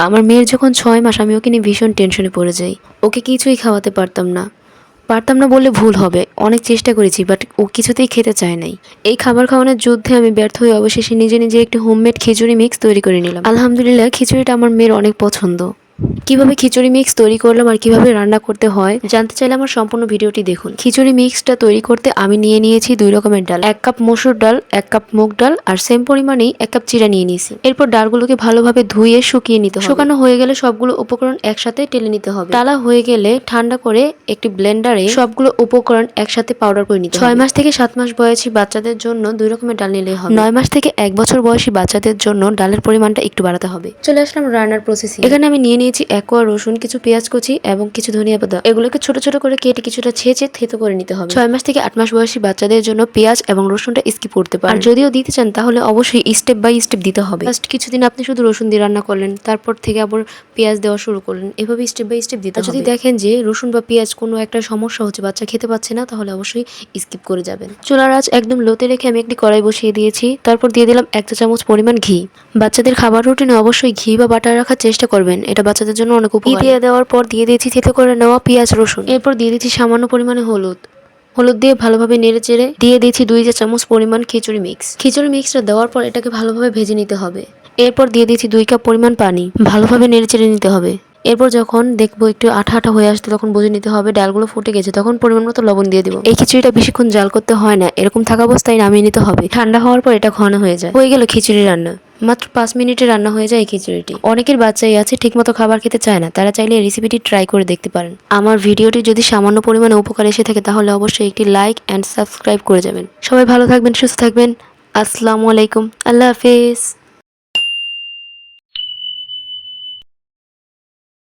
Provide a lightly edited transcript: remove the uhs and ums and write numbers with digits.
আমার মেয়ের যখন 6 মাস আমি ওকে নিয়ে ভীষণ টেনশনে পড়ে যাই। ওকে কিছুই খাওয়াতে পারতাম না বললে ভুল হবে। অনেক চেষ্টা করেছি, বাট ও কিছুতেই খেতে চায় নাই। এই খাবার খাওয়ানোর যুদ্ধে আমি ব্যর্থ হয়ে অবশেষে নিজে একটি হোমমেড খিচুড়ি মিক্স তৈরি করে নিলাম। আলহামদুলিল্লাহ, খিচুড়িটা আমার মেয়ের অনেক পছন্দ। কিভাবে খিচুড়ি মিক্স তৈরি করলাম আর কিভাবে রান্না করতে হয় জানতে চাইলে আমার সম্পূর্ণ ভিডিওটি দেখুন। খিচুড়ি মিক্সটা তৈরি করতে আমি নিয়ে নিয়েছি 2 রকমের ডাল, 1 কাপ মসুর ডাল, 1 কাপ মুগ ডাল আর সেম পরিমাণেই 1 কাপ চিরা নিয়ে নিয়েছি। এরপর ডালগুলোকে ভালোভাবে ধুয়ে শুকিয়ে নিতে হবে। শুকানো হয়ে গেলে সবগুলো উপকরণ একসাথে টেলে নিতে হবে। টালা হয়ে গেলে ঠান্ডা করে একটি ব্লেন্ডারে সবগুলো উপকরণ একসাথে পাউডার করে নিতে হবে। 6 মাস থেকে 7 মাস বয়সী বাচ্চাদের জন্য 2 রকমের ডাল নিলেই হবে। 9 মাস থেকে 1 বছর বয়সী বাচ্চাদের জন্য ডালের পরিমাণটা একটু বাড়াতে হবে। চলে আসলাম রান্নার প্রসেসিং। এখানে আমি নিয়ে নিয়েছি 1 কোয়া রসুন, কিছু পেঁয়াজ কুচি এবং কিছু ধনিয়া পাতা। এগুলোকে ছোট ছোট করে কেটে কিছুটা ছেঁচে থেতো করে নিতে হবে। 6 মাস থেকে 8 মাস বয়সী বাচ্চাদের জন্য পেঁয়াজ এবং রসুনটা স্কিপ করতে পারেন। আর যদিও দিতে চান তাহলে অবশ্যই স্টেপ বাই স্টেপ দিতে হবে। ফার্স্ট কিছুদিন আপনি শুধু রসুন দিয়ে রান্না করলেন, তারপর থেকে আবার পেঁয়াজ দেওয়া শুরু করলেন, এভাবে স্টেপ বাই স্টেপ দিতে হবে। যদি দেখেন যে রসুন বা পেঁয়াজ কোনো একটা সমস্যা হচ্ছে, বাচ্চা খেতে পাচ্ছে না, তাহলে অবশ্যই স্কিপ করে যাবেন। চুলার আঁচ একদম লোতে রেখে আমি একটি কড়াই বসিয়ে দিয়েছি। তারপর দিয়ে দিলাম 1 চা চামচ পরিমাণ ঘি। বাচ্চাদের খাবার রুটিনে অবশ্যই ঘি বা বাটার রাখার চেষ্টা করবেন, এটা বাচ্চাদের জন্য অনেক উপকারী। ঘি দিয়ে দেওয়ার পর দিয়ে দিয়েছি থেতো করে নেওয়া পেঁয়াজ রসুন। এরপর দিয়ে দিচ্ছি সামান্য পরিমাণে হলুদ দিয়ে ভালোভাবে নেড়ে চেড়ে দিয়ে দিচ্ছি 2 চা চামচ পরিমাণ খিচুড়ি মিক্সটা দেওয়ার পর এটাকে ভালোভাবে ভেজে নিতে হবে। এরপর দিয়ে দিচ্ছি 2 কাপ পরিমাণ পানি, ভালোভাবে নেড়ে চেড়ে নিতে হবে। এরপর যখন দেখবো একটু আঠা আঠা হয়ে আসতে তখন বুঝে নিতে হবে ডালগুলো ফুটে গেছে, তখন পরিমাণ মতো লবণ দিয়ে দিব। এই খিচুড়িটা বেশিক্ষণ জাল করতে হয় না, এরকম থাকা অবস্থায় নামিয়ে নিতে হবে। ঠান্ডা হওয়ার পর এটা ঘন হয়ে যায়। হয়ে গেল খিচুড়ি রান্না। মাত্র 5 মিনিটে রান্না হয়ে যায় এই খিচুড়িটি। অনেকের বাচ্চাই আছে ঠিকমতো খাবার খেতে চায় না, তারা চাইলে এই রেসিপিটি ট্রাই করে দেখতে পারেন। আমার ভিডিওটি যদি সামান্য পরিমাণে উপকার এসে থাকে তাহলে অবশ্যই একটি লাইক অ্যান্ড সাবস্ক্রাইব করে যাবেন। সবাই ভালো থাকবেন, সুস্থ থাকবেন। আসসালামু আলাইকুম, আল্লাহ হাফেজ।